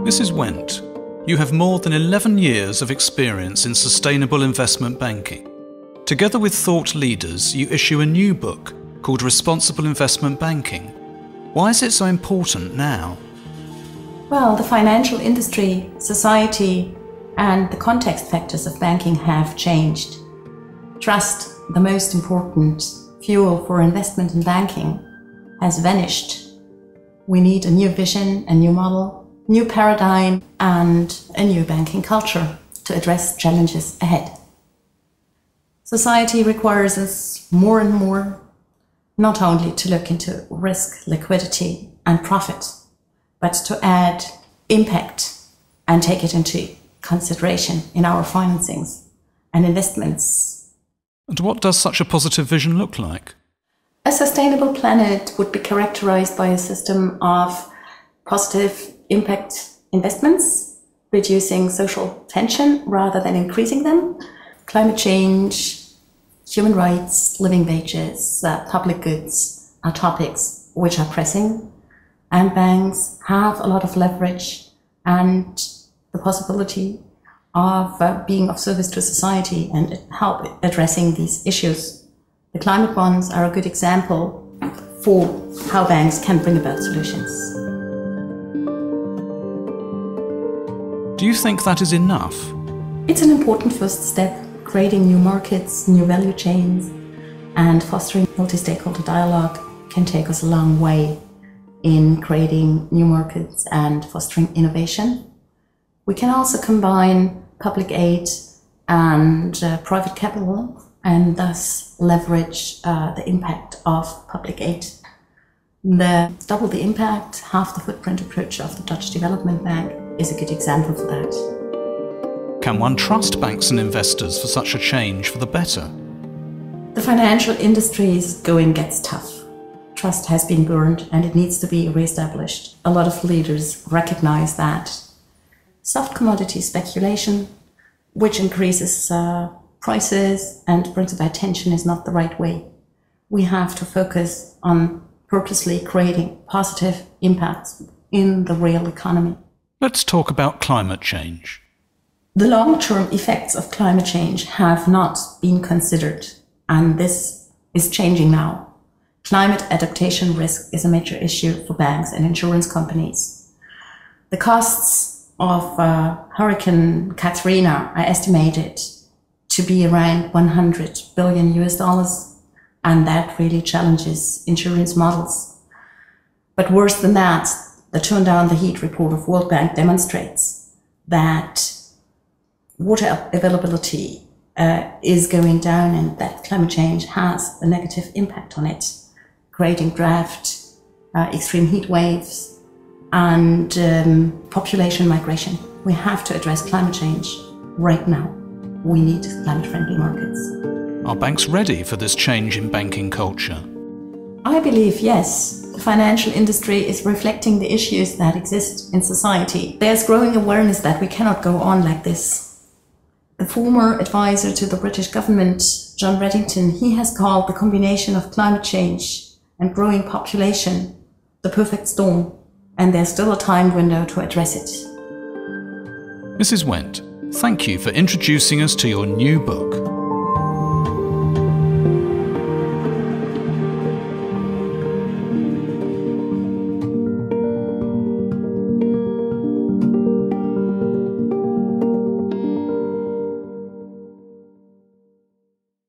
Mrs. Wendt, you have more than 11 years of experience in sustainable investment banking. Together with thought leaders, you issue a new book called Responsible Investment Banking. Why is it so important now? Well, the financial industry, society, and the context factors of banking have changed. Trust, the most important fuel for investment in banking, has vanished. We need a new vision, a new model, new paradigm, and a new banking culture to address challenges ahead. Society requires us more and more not only to look into risk, liquidity, and profit, but to add impact and take it into consideration in our financings and investments. And what does such a positive vision look like? A sustainable planet would be characterized by a system of positive impact investments, reducing social tension rather than increasing them, climate change, human rights, living wages, public goods are topics which are pressing, and banks have a lot of leverage and the possibility of being of service to society and help addressing these issues. The climate bonds are a good example for how banks can bring about solutions. Do you think that is enough? It's an important first step. Creating new markets, new value chains, and fostering multi-stakeholder dialogue can take us a long way in creating new markets and fostering innovation. We can also combine public aid and private capital and thus leverage the impact of public aid. The double the impact, half the footprint approach of the Dutch Development Bank is a good example for that. Can one trust banks and investors for such a change for the better? The financial industry's going gets tough. Trust has been burned and it needs to be re-established. A lot of leaders recognize that. Soft commodity speculation, which increases prices and brings about tension, is not the right way. We have to focus on purposely creating positive impacts in the real economy. Let's talk about climate change. The long-term effects of climate change have not been considered, and this is changing now. Climate adaptation risk is a major issue for banks and insurance companies. The costs of Hurricane Katrina are estimated to be around $100 billion, and that really challenges insurance models. But worse than that, the Turn Down the Heat report of World Bank demonstrates that water availability is going down and that climate change has a negative impact on it, creating drought, extreme heat waves, and population migration. We have to address climate change right now. We need climate-friendly markets. Are banks ready for this change in banking culture? I believe yes. The financial industry is reflecting the issues that exist in society. There's growing awareness that we cannot go on like this. The former advisor to the British government, John Reddington, he has called the combination of climate change and growing population the perfect storm, and there's still a time window to address it. Mrs. Wendt, thank you for introducing us to your new book.